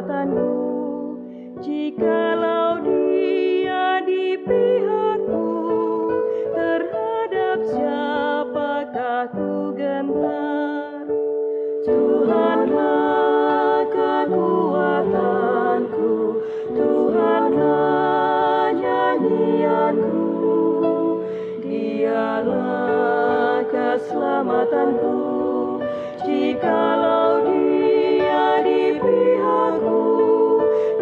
keselamatanku. Jikalau Dia di pihakku, terhadap siapakah ku gentar? Tuhanlah kekuatanku, Tuhanlah nyanyianku, Dialah keselamatanku. Jikalau Dia di pihakku,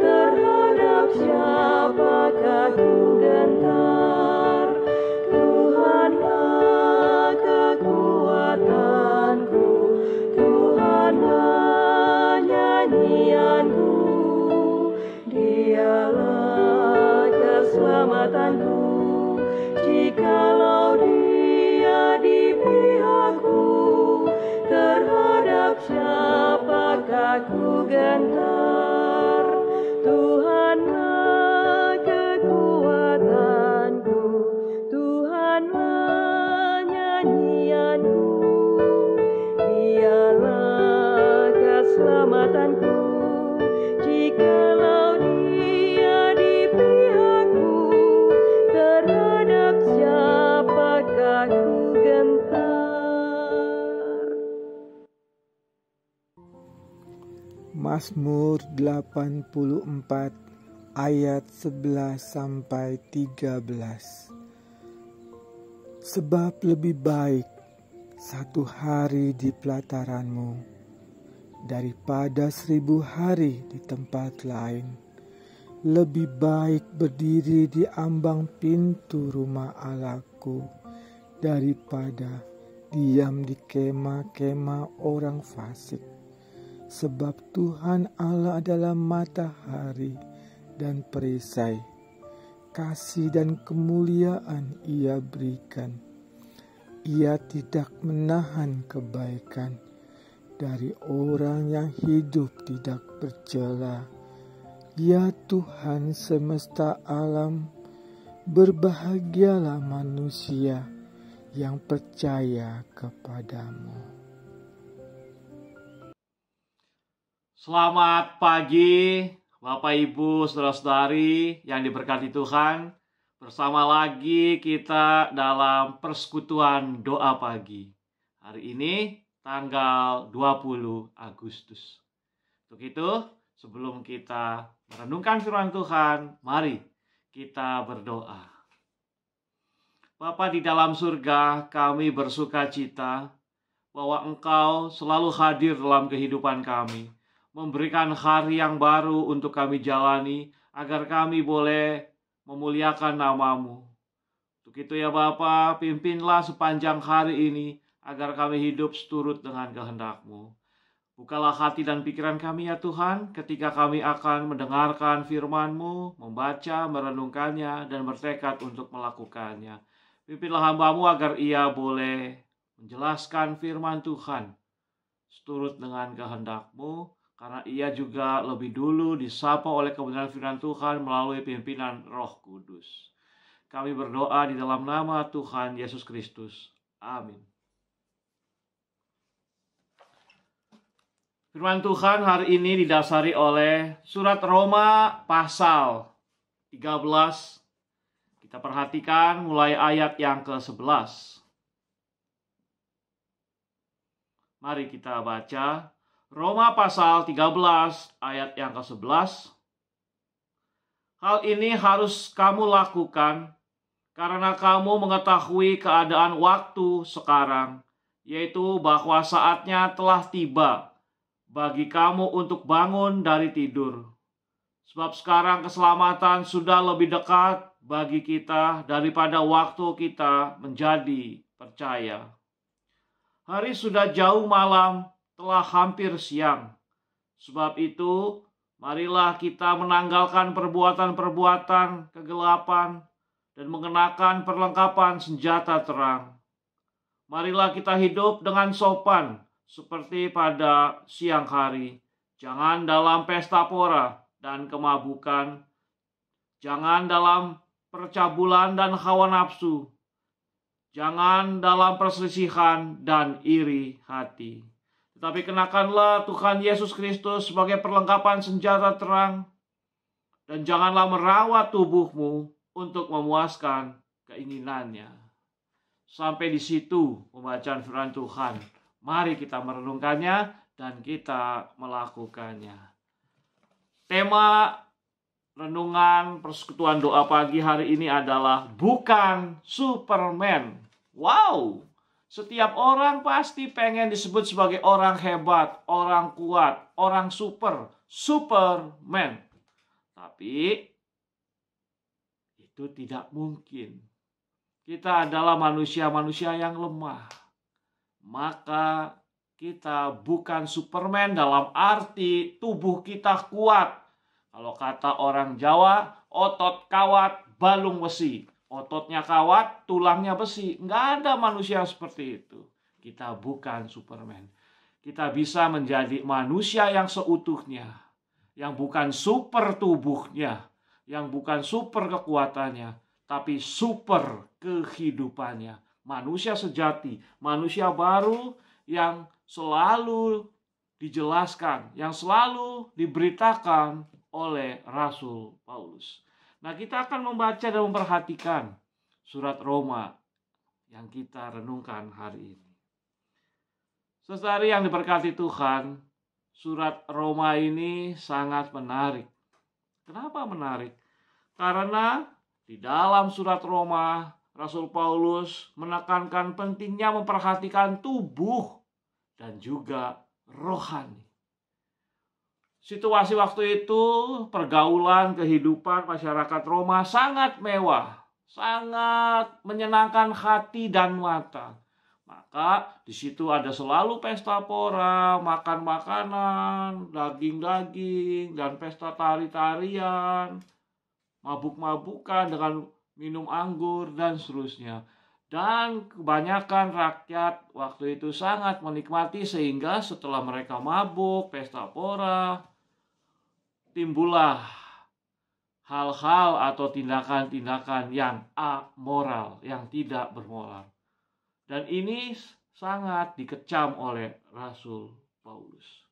terhadap siapakah ku gentar? Tuhanlah kekuatanku, Tuhanlah nyanyianku, Dialah keselamatanku. Jikalau Dia di pihakku, terhadap siapakah ku gentar? Tuhanlah kekuatanku, Tuhanlah nyanyianku, Dialah keselamatanku. Jikalau Dia di pihakku, terhadap siapakah ku gentar? Mazmur 84 ayat 11 sampai 13. Sebab lebih baik satu hari di pelataranmu daripada 1000 hari di tempat lain. Lebih baik berdiri di ambang pintu rumah Allahku daripada diam di kemah-kemah orang fasik. Sebab Tuhan Allah adalah matahari dan perisai, kasih dan kemuliaan Ia berikan. Ia tidak menahan kebaikan dari orang yang hidup tidak bercela. Ya Tuhan semesta alam, berbahagialah manusia yang percaya kepadamu. Selamat pagi Bapak Ibu Saudara-saudari yang diberkati Tuhan. Bersama lagi kita dalam persekutuan doa pagi. Hari ini tanggal 20 Agustus. Untuk itu sebelum kita merenungkan firman Tuhan, mari kita berdoa. Bapa di dalam surga, kami bersuka cita bahwa Engkau selalu hadir dalam kehidupan kami, memberikan hari yang baru untuk kami jalani, agar kami boleh memuliakan nama-Mu. Untuk itu ya Bapa, pimpinlah sepanjang hari ini, agar kami hidup seturut dengan kehendak-Mu. Bukalah hati dan pikiran kami ya Tuhan, ketika kami akan mendengarkan firman-Mu, membaca, merenungkannya, dan bertekad untuk melakukannya. Pimpinlah hamba-Mu agar ia boleh menjelaskan firman Tuhan, seturut dengan kehendak-Mu, karena ia juga lebih dulu disapa oleh kebenaran firman Tuhan melalui pimpinan Roh Kudus. Kami berdoa di dalam nama Tuhan Yesus Kristus. Amin. Firman Tuhan hari ini didasari oleh surat Roma pasal 13. Kita perhatikan mulai ayat yang ke-11. Mari kita baca. Roma pasal 13 ayat yang ke-11. Hal ini harus kamu lakukan karena kamu mengetahui keadaan waktu sekarang, yaitu bahwa saatnya telah tiba bagi kamu untuk bangun dari tidur. Sebab sekarang keselamatan sudah lebih dekat bagi kita daripada waktu kita menjadi percaya. Hari sudah jauh malam, telah hampir siang. Sebab itu, marilah kita menanggalkan perbuatan-perbuatan kegelapan dan mengenakan perlengkapan senjata terang. Marilah kita hidup dengan sopan seperti pada siang hari. Jangan dalam pesta pora dan kemabukan. Jangan dalam percabulan dan hawa nafsu. Jangan dalam perselisihan dan iri hati. Tetapi kenakanlah Tuhan Yesus Kristus sebagai perlengkapan senjata terang. Dan janganlah merawat tubuhmu untuk memuaskan keinginannya. Sampai di situ pembacaan firman Tuhan. Mari kita merenungkannya dan kita melakukannya. Tema renungan persekutuan doa pagi hari ini adalah bukan Superman. Wow! Setiap orang pasti pengen disebut sebagai orang hebat, orang kuat, orang Superman. Tapi itu tidak mungkin. Kita adalah manusia-manusia yang lemah. Maka kita bukan Superman dalam arti tubuh kita kuat. Kalau kata orang Jawa, otot kawat, balung besi. Ototnya kawat, tulangnya besi. Nggak ada manusia seperti itu. Kita bukan Superman. Kita bisa menjadi manusia yang seutuhnya. Yang bukan super tubuhnya. Yang bukan super kekuatannya. Tapi super kehidupannya. Manusia sejati. Manusia baru yang selalu dijelaskan. Yang selalu diberitakan oleh Rasul Paulus. Nah, kita akan membaca dan memperhatikan surat Roma yang kita renungkan hari ini. Saudari yang diberkati Tuhan, surat Roma ini sangat menarik. Kenapa menarik? Karena di dalam surat Roma, Rasul Paulus menekankan pentingnya memperhatikan tubuh dan juga rohani. Situasi waktu itu, pergaulan kehidupan masyarakat Roma sangat mewah, sangat menyenangkan hati dan mata. Maka di situ ada selalu pesta pora, makan makanan, daging-daging, dan pesta tari-tarian, mabuk-mabukan dengan minum anggur, dan seterusnya. Dan kebanyakan rakyat waktu itu sangat menikmati sehingga setelah mereka mabuk, pesta pora, timbullah hal-hal atau tindakan-tindakan yang amoral, yang tidak bermoral. Dan ini sangat dikecam oleh Rasul Paulus.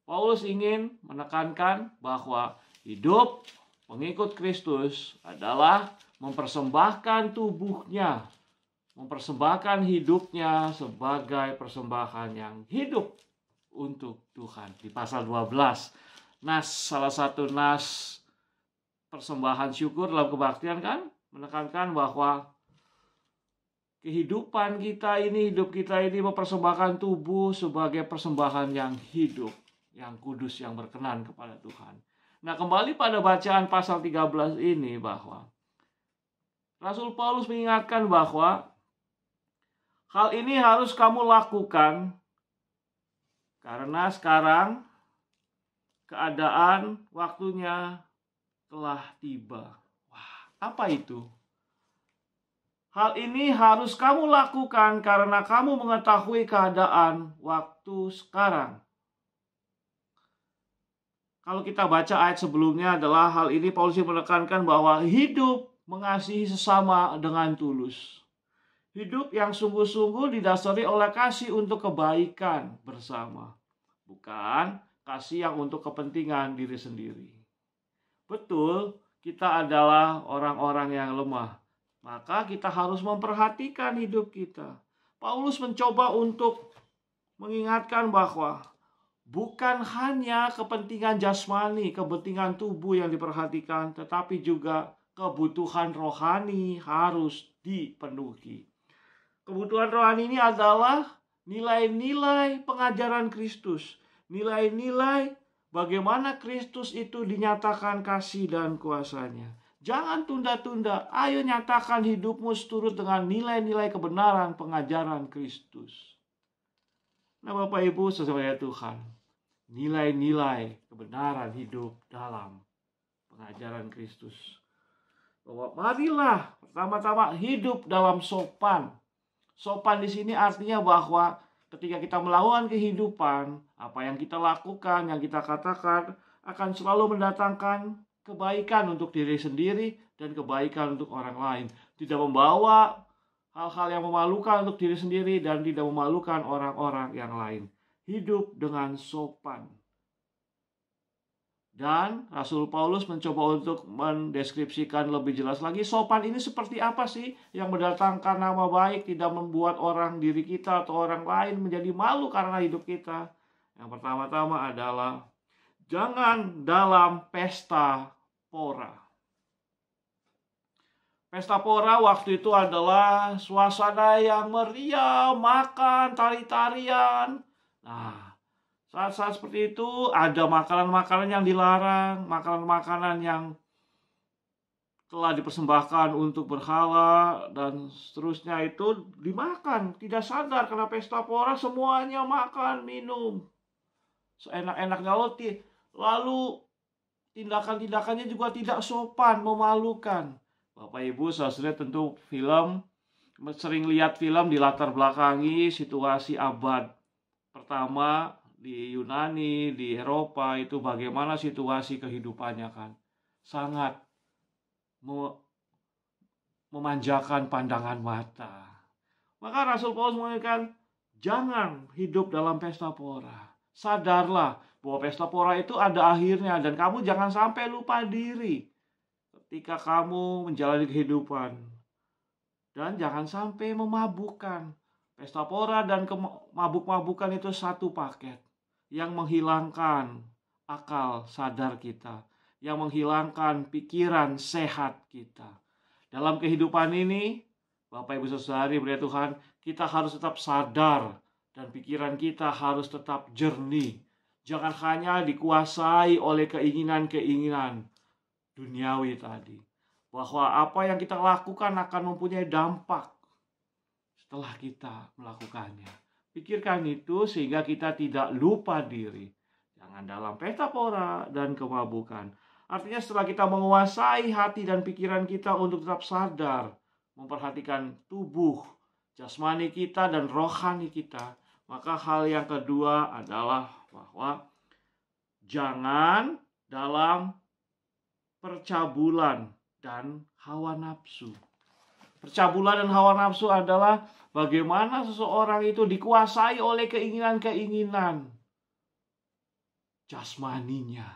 Paulus ingin menekankan bahwa hidup pengikut Kristus adalah mempersembahkan tubuhnya, mempersembahkan hidupnya sebagai persembahan yang hidup untuk Tuhan. Di pasal 12, salah satu nas persembahan syukur dalam kebaktian kan menekankan bahwa kehidupan kita ini, hidup kita ini mempersembahkan tubuh sebagai persembahan yang hidup, yang kudus, yang berkenan kepada Tuhan. Nah, kembali pada bacaan pasal 13 ini bahwa Rasul Paulus mengingatkan bahwa hal ini harus kamu lakukan karena sekarang keadaan waktunya telah tiba. Wah, apa itu? Hal ini harus kamu lakukan karena kamu mengetahui keadaan waktu sekarang. Kalau kita baca ayat sebelumnya adalah hal ini Paulus menekankan bahwa hidup mengasihi sesama dengan tulus. Hidup yang sungguh-sungguh didasari oleh kasih untuk kebaikan bersama. Bukan kasih yang untuk kepentingan diri sendiri. Betul, kita adalah orang-orang yang lemah. Maka kita harus memperhatikan hidup kita. Paulus mencoba untuk mengingatkan bahwa bukan hanya kepentingan jasmani, kepentingan tubuh yang diperhatikan, tetapi juga kebutuhan rohani harus dipenuhi. Kebutuhan rohani ini adalah nilai-nilai pengajaran Kristus. Nilai-nilai bagaimana Kristus itu dinyatakan kasih dan kuasanya. Jangan tunda-tunda, ayo nyatakan hidupmu seturut dengan nilai-nilai kebenaran pengajaran Kristus. Nah, Bapak Ibu sesuai Tuhan, nilai-nilai kebenaran hidup dalam pengajaran Kristus. Bahwa marilah pertama-tama hidup dalam sopan. Sopan di sini artinya bahwa ketika kita melakukan kehidupan, apa yang kita lakukan, yang kita katakan akan selalu mendatangkan kebaikan untuk diri sendiri dan kebaikan untuk orang lain. Tidak membawa hal-hal yang memalukan untuk diri sendiri dan tidak memalukan orang-orang yang lain. hidup dengan sopan. Dan Rasul Paulus mencoba untuk mendeskripsikan lebih jelas lagi, sopan ini seperti apa sih yang mendatangkan nama baik, tidak membuat orang diri kita atau orang lain menjadi malu karena hidup kita. Yang pertama-tama adalah jangan dalam pesta pora. Pesta pora waktu itu adalah suasana yang meriah, makan, tari-tarian. Nah, saat-saat seperti itu ada makanan-makanan yang dilarang, makanan-makanan yang telah dipersembahkan untuk berhala dan seterusnya itu dimakan. Tidak sadar karena pesta pora semuanya makan, minum. Seenak-enaknya lalu tindakan-tindakannya juga tidak sopan, memalukan. Bapak Ibu saudara tentu sering lihat film di latar belakangi situasi abad pertama di Yunani, di Eropa itu bagaimana situasi kehidupannya kan. Sangat memanjakan pandangan mata. Maka Rasul Paulus mengatakan, jangan hidup dalam pesta pora. Sadarlah bahwa pesta pora itu ada akhirnya dan kamu jangan sampai lupa diri ketika kamu menjalani kehidupan. Dan jangan sampai memabukkan. Pesta pora dan mabuk-mabukan itu satu paket yang menghilangkan akal sadar kita, yang menghilangkan pikiran sehat kita. Dalam kehidupan ini, Bapak Ibu Saudari berlihat Tuhan, kita harus tetap sadar dan pikiran kita harus tetap jernih. Jangan hanya dikuasai oleh keinginan-keinginan duniawi tadi. Bahwa apa yang kita lakukan akan mempunyai dampak setelah kita melakukannya. Pikirkan itu sehingga kita tidak lupa diri. Jangan dalam pesta pora dan kemabukan. Artinya setelah kita menguasai hati dan pikiran kita untuk tetap sadar, memperhatikan tubuh, jasmani kita dan rohani kita, maka hal yang kedua adalah bahwa jangan dalam percabulan dan hawa nafsu. Percabulan dan hawa nafsu adalah bagaimana seseorang itu dikuasai oleh keinginan-keinginan jasmaninya.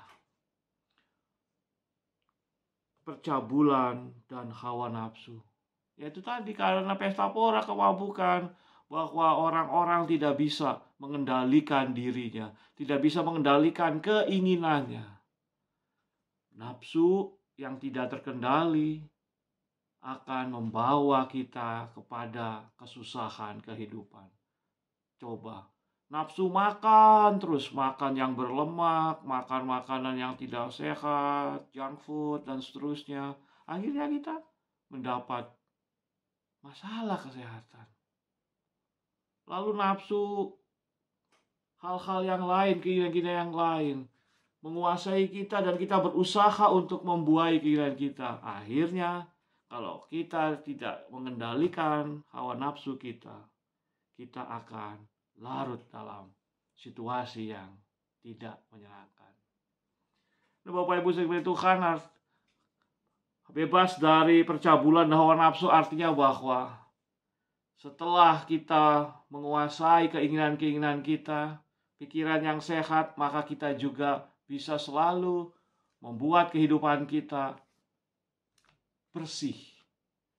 Percabulan dan hawa nafsu. Yaitu tadi karena pesta pora kemabukan, bahwa orang-orang tidak bisa mengendalikan dirinya, tidak bisa mengendalikan keinginannya. Nafsu yang tidak terkendali akan membawa kita kepada kesusahan kehidupan. Coba, nafsu makan terus, makan yang berlemak, makan makanan yang tidak sehat, junk food dan seterusnya. Akhirnya kita mendapat masalah kesehatan. Lalu nafsu hal-hal yang lain, keinginan-keinginan yang lain menguasai kita dan kita berusaha untuk membuai keinginan kita. Akhirnya kalau kita tidak mengendalikan hawa nafsu kita, kita akan larut dalam situasi yang tidak menyenangkan. Nah, Bapak Ibu sekalian Tuhan, bebas dari percabulan dan hawa nafsu artinya bahwa setelah kita menguasai keinginan-keinginan kita, pikiran yang sehat, maka kita juga bisa selalu membuat kehidupan kita bersih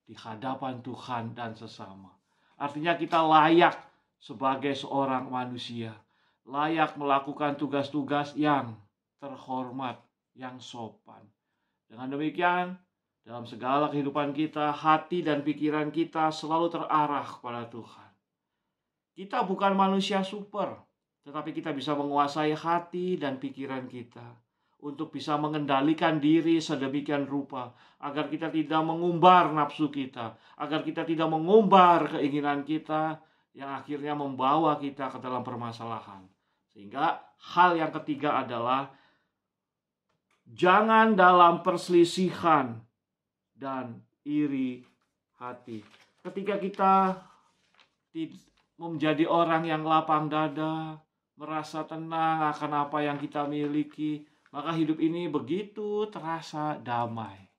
di hadapan Tuhan dan sesama. Artinya kita layak sebagai seorang manusia, layak melakukan tugas-tugas yang terhormat, yang sopan. Dengan demikian, dalam segala kehidupan kita, hati dan pikiran kita selalu terarah kepada Tuhan. Kita bukan manusia super, tetapi kita bisa menguasai hati dan pikiran kita untuk bisa mengendalikan diri sedemikian rupa, agar kita tidak mengumbar nafsu kita, agar kita tidak mengumbar keinginan kita yang akhirnya membawa kita ke dalam permasalahan. Sehingga hal yang ketiga adalah jangan dalam perselisihan dan iri hati. Ketika kita menjadi orang yang lapang dada, merasa tenang akan apa yang kita miliki, maka hidup ini begitu terasa damai,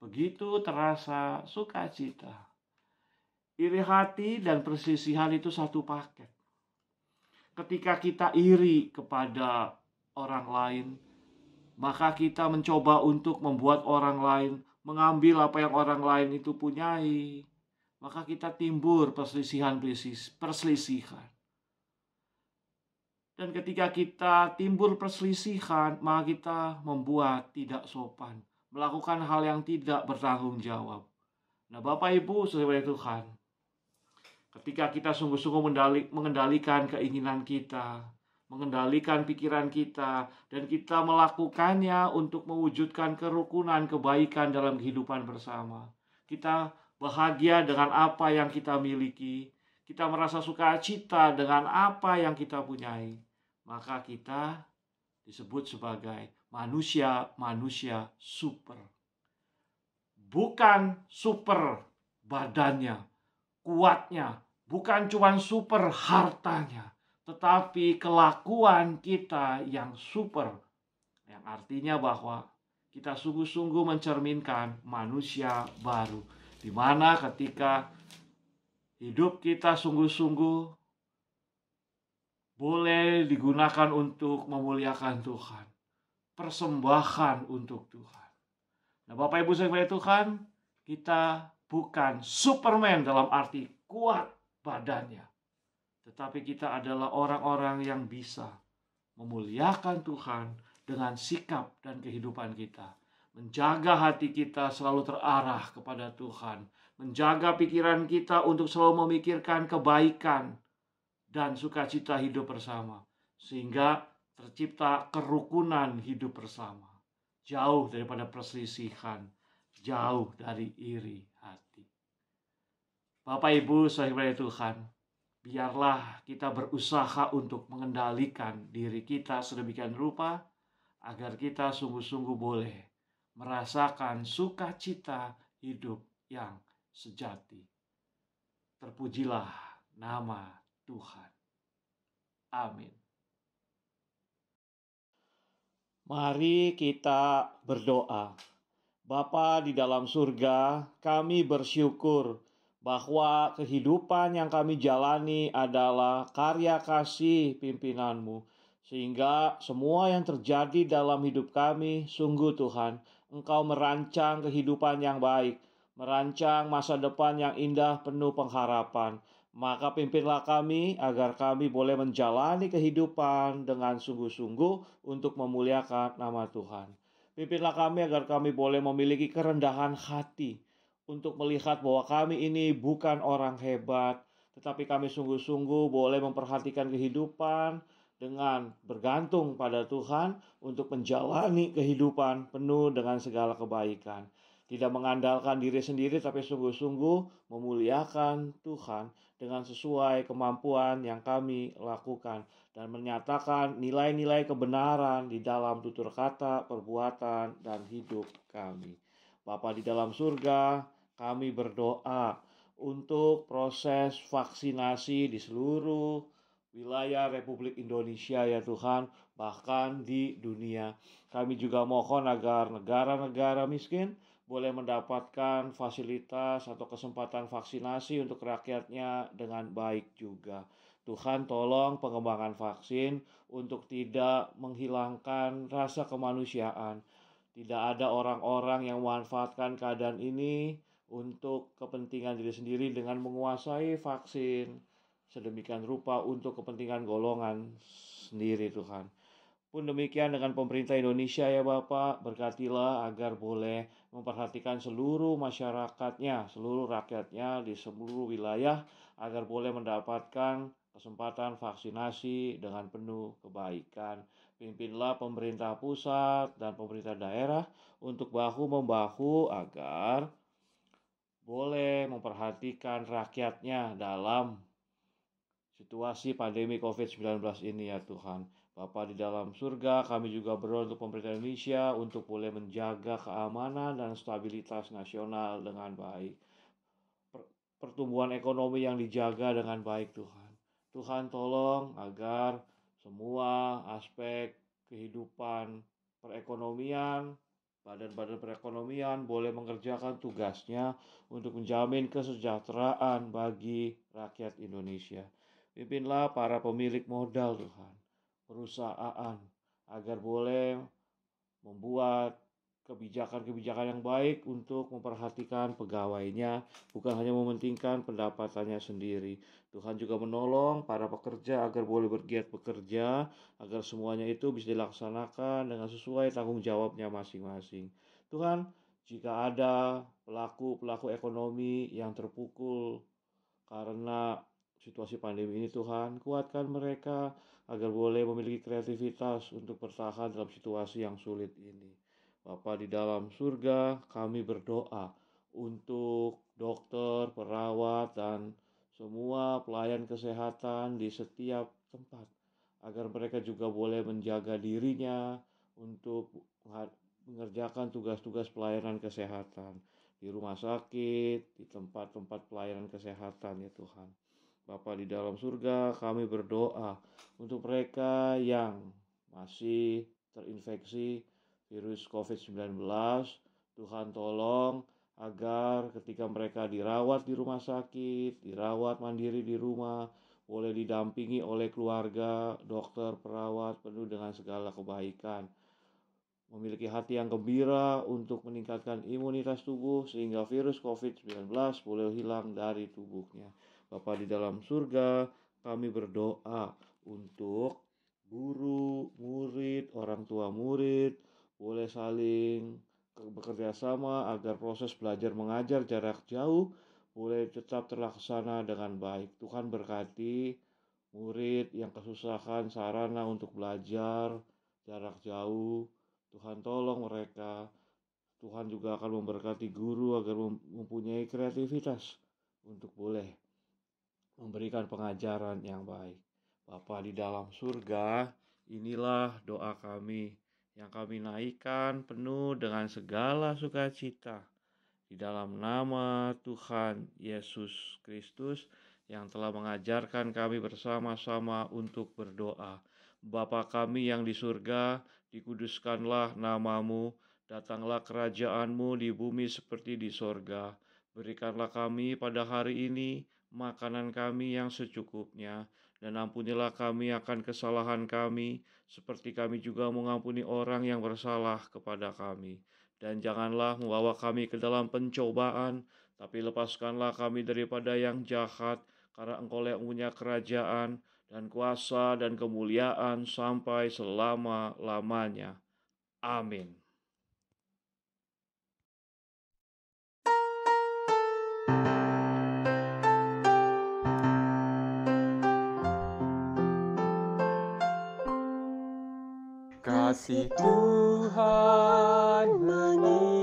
begitu terasa sukacita. Iri hati dan perselisihan itu satu paket. Ketika kita iri kepada orang lain, maka kita mencoba untuk membuat orang lain mengambil apa yang orang lain itu punyai. Maka kita timbul perselisihan. Dan ketika kita timbul perselisihan, maka kita membuat tidak sopan, melakukan hal yang tidak bertanggung jawab. Nah, Bapak Ibu, saudara Tuhan, ketika kita sungguh-sungguh mengendalikan keinginan kita, mengendalikan pikiran kita, dan kita melakukannya untuk mewujudkan kerukunan, kebaikan dalam kehidupan bersama. Kita bahagia dengan apa yang kita miliki, kita merasa sukacita dengan apa yang kita punyai, maka kita disebut sebagai manusia super. Bukan super badannya, kuatnya, bukan cuma super hartanya, tetapi kelakuan kita yang super, yang artinya bahwa kita sungguh-sungguh mencerminkan manusia baru, di mana ketika hidup kita sungguh-sungguh boleh digunakan untuk memuliakan Tuhan, persembahan untuk Tuhan. Nah, Bapak Ibu sekalian Tuhan, kita bukan Superman dalam arti kuat badannya, tetapi kita adalah orang-orang yang bisa memuliakan Tuhan dengan sikap dan kehidupan kita. Menjaga hati kita selalu terarah kepada Tuhan. Menjaga pikiran kita untuk selalu memikirkan kebaikan dan sukacita hidup bersama. Sehingga tercipta kerukunan hidup bersama. Jauh daripada perselisihan. Jauh dari iri hati. Bapak Ibu saudara Tuhan, biarlah kita berusaha untuk mengendalikan diri kita sedemikian rupa agar kita sungguh-sungguh boleh merasakan sukacita hidup yang sejati. Terpujilah nama Tuhan. Amin. Mari kita berdoa. Bapa di dalam surga, kami bersyukur bahwa kehidupan yang kami jalani adalah karya kasih pimpinan-Mu. Sehingga semua yang terjadi dalam hidup kami, sungguh Tuhan, Engkau merancang kehidupan yang baik, merancang masa depan yang indah penuh pengharapan. Maka pimpinlah kami agar kami boleh menjalani kehidupan dengan sungguh-sungguh untuk memuliakan nama Tuhan. Pimpinlah kami agar kami boleh memiliki kerendahan hati untuk melihat bahwa kami ini bukan orang hebat, tetapi kami sungguh-sungguh boleh memperhatikan kehidupan dengan bergantung pada Tuhan untuk menjalani kehidupan penuh dengan segala kebaikan. Tidak mengandalkan diri sendiri, tapi sungguh-sungguh memuliakan Tuhan dengan sesuai kemampuan yang kami lakukan dan menyatakan nilai-nilai kebenaran di dalam tutur kata, perbuatan, dan hidup kami. Bapa di dalam surga, kami berdoa untuk proses vaksinasi di seluruh wilayah Republik Indonesia ya Tuhan, bahkan di dunia. Kami juga mohon agar negara-negara miskin boleh mendapatkan fasilitas atau kesempatan vaksinasi untuk rakyatnya dengan baik juga. Tuhan tolong pengembangan vaksin untuk tidak menghilangkan rasa kemanusiaan. Tidak ada orang-orang yang memanfaatkan keadaan ini untuk kepentingan diri sendiri dengan menguasai vaksin sedemikian rupa untuk kepentingan golongan sendiri Tuhan. Pun demikian dengan pemerintah Indonesia ya Bapak, berkatilah agar boleh memperhatikan seluruh masyarakatnya, seluruh rakyatnya di seluruh wilayah agar boleh mendapatkan kesempatan vaksinasi dengan penuh kebaikan. Pimpinlah pemerintah pusat dan pemerintah daerah untuk bahu-membahu agar boleh memperhatikan rakyatnya dalam situasi pandemi COVID-19 ini ya Tuhan. Bapa di dalam surga, kami juga berdoa untuk pemerintah Indonesia untuk boleh menjaga keamanan dan stabilitas nasional dengan baik. Pertumbuhan ekonomi yang dijaga dengan baik Tuhan. Tuhan tolong agar semua aspek kehidupan perekonomian, badan-badan perekonomian boleh mengerjakan tugasnya untuk menjamin kesejahteraan bagi rakyat Indonesia. Pimpinlah para pemilik modal Tuhan, perusahaan, agar boleh membuat kebijakan-kebijakan yang baik untuk memperhatikan pegawainya, bukan hanya mementingkan pendapatannya sendiri. Tuhan juga menolong para pekerja agar boleh bergiat bekerja, agar semuanya itu bisa dilaksanakan dengan sesuai tanggung jawabnya masing-masing. Tuhan, jika ada pelaku ekonomi yang terpukul karena situasi pandemi ini, Tuhan, kuatkan mereka agar boleh memiliki kreativitas untuk bertahan dalam situasi yang sulit ini. Bapa di dalam surga, kami berdoa untuk dokter, perawat, dan semua pelayan kesehatan di setiap tempat, agar mereka juga boleh menjaga dirinya untuk mengerjakan tugas-tugas pelayanan kesehatan di rumah sakit, di tempat-tempat pelayanan kesehatan ya Tuhan. Bapa di dalam surga, kami berdoa untuk mereka yang masih terinfeksi virus COVID-19. Tuhan tolong agar ketika mereka dirawat di rumah sakit, dirawat mandiri di rumah, boleh didampingi oleh keluarga, dokter, perawat, penuh dengan segala kebaikan. Memiliki hati yang gembira untuk meningkatkan imunitas tubuh sehingga virus COVID-19 boleh hilang dari tubuhnya. Bapa di dalam surga, kami berdoa untuk guru, murid, orang tua murid boleh saling bekerja sama agar proses belajar mengajar jarak jauh boleh tetap terlaksana dengan baik. Tuhan berkati murid yang kesusahan sarana untuk belajar jarak jauh. Tuhan tolong mereka. Tuhan juga akan memberkati guru agar mempunyai kreativitas untuk boleh memberikan pengajaran yang baik. Bapa di dalam surga, inilah doa kami yang kami naikkan penuh dengan segala sukacita di dalam nama Tuhan Yesus Kristus yang telah mengajarkan kami bersama-sama untuk berdoa. Bapa kami yang di surga, dikuduskanlah namamu, datanglah kerajaanmu di bumi seperti di sorga. Berikanlah kami pada hari ini makanan kami yang secukupnya, dan ampunilah kami akan kesalahan kami, seperti kami juga mengampuni orang yang bersalah kepada kami. Dan janganlah membawa kami ke dalam pencobaan, tapi lepaskanlah kami daripada yang jahat, karena Engkau yang punya kerajaan dan kuasa dan kemuliaan sampai selama-lamanya. Amin. Kasih Tuhan mengiringi